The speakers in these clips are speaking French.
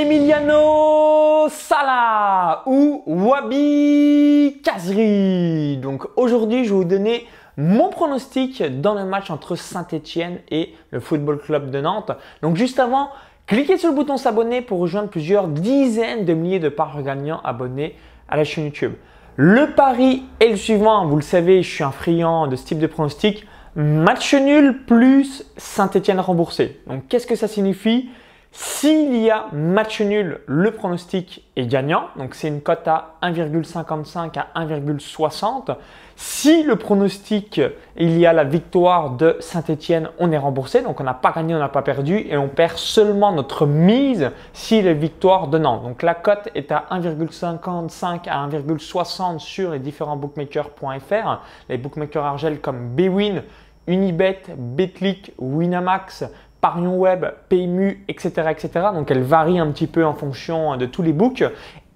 Emiliano Sala ou Wabi Kazri. Donc aujourd'hui, je vais vous donner mon pronostic dans le match entre Saint-Etienne et le Football Club de Nantes. Donc juste avant, cliquez sur le bouton s'abonner pour rejoindre plusieurs dizaines de milliers de paris gagnants abonnés à la chaîne YouTube. Le pari est le suivant, vous le savez, je suis un friand de ce type de pronostic. Match nul plus Saint-Etienne remboursé. Donc qu'est-ce que ça signifie? S'il y a match nul, le pronostic est gagnant. Donc c'est une cote à 1,55 à 1,60. Si le pronostic, il y a la victoire de Saint-Etienne, on est remboursé. Donc on n'a pas gagné, on n'a pas perdu et on perd seulement notre mise si la victoire de Nantes. Donc la cote est à 1,55 à 1,60 sur les différents bookmakers.fr. Les bookmakers argel comme Bwin, Unibet, Betclic, Winamax, Parion Web, PMU, etc., etc. Donc elle varie un petit peu en fonction de tous les books.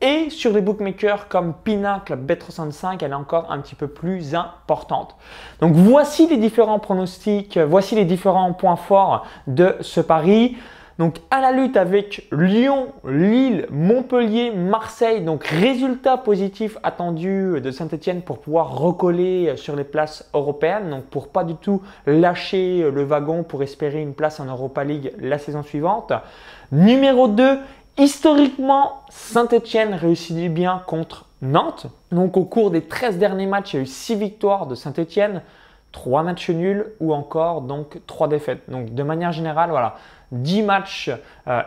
Et sur les bookmakers comme Pinacle, Bet365, elle est encore un petit peu plus importante. Donc voici les différents pronostics, voici les différents points forts de ce pari. Donc à la lutte avec Lyon, Lille, Montpellier, Marseille. Donc résultat positif attendu de Saint-Etienne pour pouvoir recoller sur les places européennes. Donc pour pas du tout lâcher le wagon pour espérer une place en Europa League la saison suivante. Numéro 2, historiquement, Saint-Etienne réussit bien contre Nantes. Donc au cours des 13 derniers matchs, il y a eu 6 victoires de Saint-Etienne, 3 matchs nuls ou encore donc 3 défaites. Donc de manière générale, voilà, 10 matchs,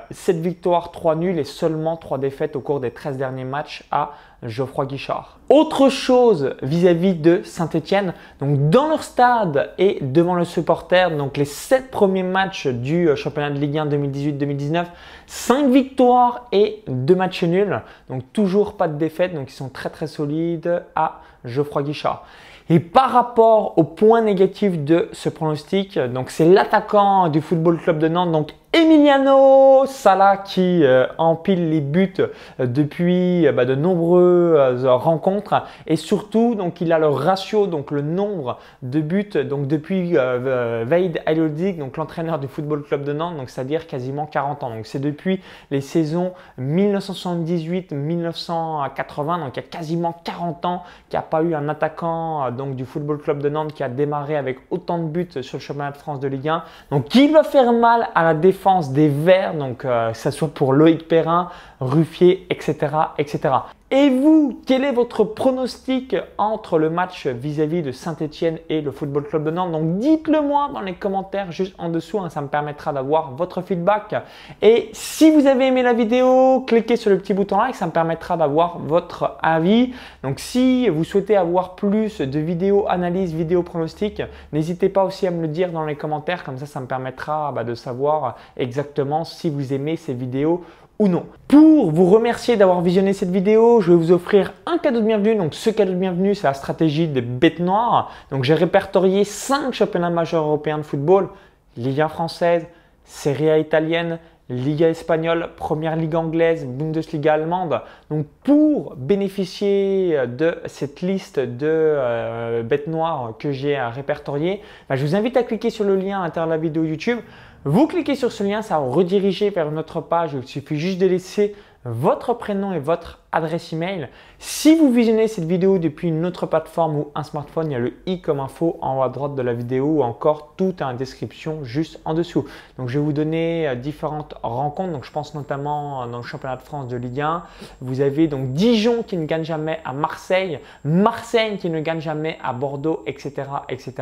7 victoires, 3 nuls et seulement 3 défaites au cours des 13 derniers matchs à Geoffroy Guichard. Autre chose vis-à-vis de Saint-Etienne, donc dans leur stade et devant le supporter, donc les 7 premiers matchs du championnat de Ligue 1 2018-2019, 5 victoires et 2 matchs nuls, donc toujours pas de défaite, donc ils sont très solides à Geoffroy Guichard. Et par rapport au point négatif de ce pronostic, donc c'est l'attaquant du Football Club de Nantes, donc Emiliano Sala qui empile les buts depuis de nombreuses rencontres et surtout donc il a le ratio, donc le nombre de buts donc depuis Vahid Halilhodžić, donc l'entraîneur du Football Club de Nantes, donc c'est-à-dire quasiment 40 ans. Donc c'est depuis les saisons 1978-1980, donc il y a quasiment 40 ans qu'il n'y a pas eu un attaquant donc du Football Club de Nantes qui a démarré avec autant de buts sur le championnat de France de Ligue 1. Donc qui va faire mal à la défense des Verts, donc que ce soit pour Loïc Perrin, Ruffier, etc., etc. Et vous, quel est votre pronostic entre le match vis-à-vis de Saint-Etienne et le Football Club de Nantes? Donc dites-le moi dans les commentaires juste en dessous, ça me permettra d'avoir votre feedback. Et si vous avez aimé la vidéo, cliquez sur le petit bouton like, ça me permettra d'avoir votre avis. Donc si vous souhaitez avoir plus de vidéos analyse, vidéos pronostics, n'hésitez pas aussi à me le dire dans les commentaires, comme ça me permettra de savoir exactement si vous aimez ces vidéos ou non. Pour vous remercier d'avoir visionné cette vidéo, je vais vous offrir un cadeau de bienvenue. Donc ce cadeau de bienvenue, c'est la stratégie des bêtes noires. Donc j'ai répertorié 5 championnats majeurs européens de football, Ligue 1 française, Serie A italienne, Liga espagnole, Première Ligue anglaise, Bundesliga allemande. Donc pour bénéficier de cette liste de bêtes noires que j'ai répertoriées, je vous invite à cliquer sur le lien à l'intérieur de la vidéo YouTube. Vous cliquez sur ce lien, ça va rediriger vers une autre page. Il suffit juste de laisser votre prénom et votre adresse email. Si vous visionnez cette vidéo depuis une autre plateforme ou un smartphone, il y a le i comme info en haut à droite de la vidéo ou encore tout en description juste en dessous. Donc je vais vous donner différentes rencontres. Donc je pense notamment dans le championnat de France de Ligue 1. Vous avez donc Dijon qui ne gagne jamais à Marseille, Marseille qui ne gagne jamais à Bordeaux, etc., etc.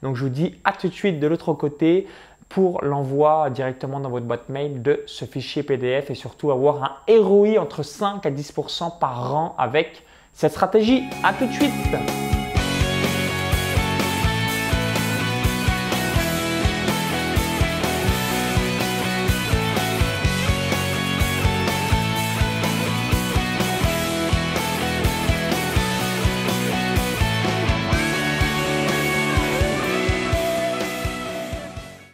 Donc je vous dis à tout de suite de l'autre côté pour l'envoi directement dans votre boîte mail de ce fichier PDF et surtout avoir un ROI entre 5 à 10% par an avec cette stratégie. À tout de suite!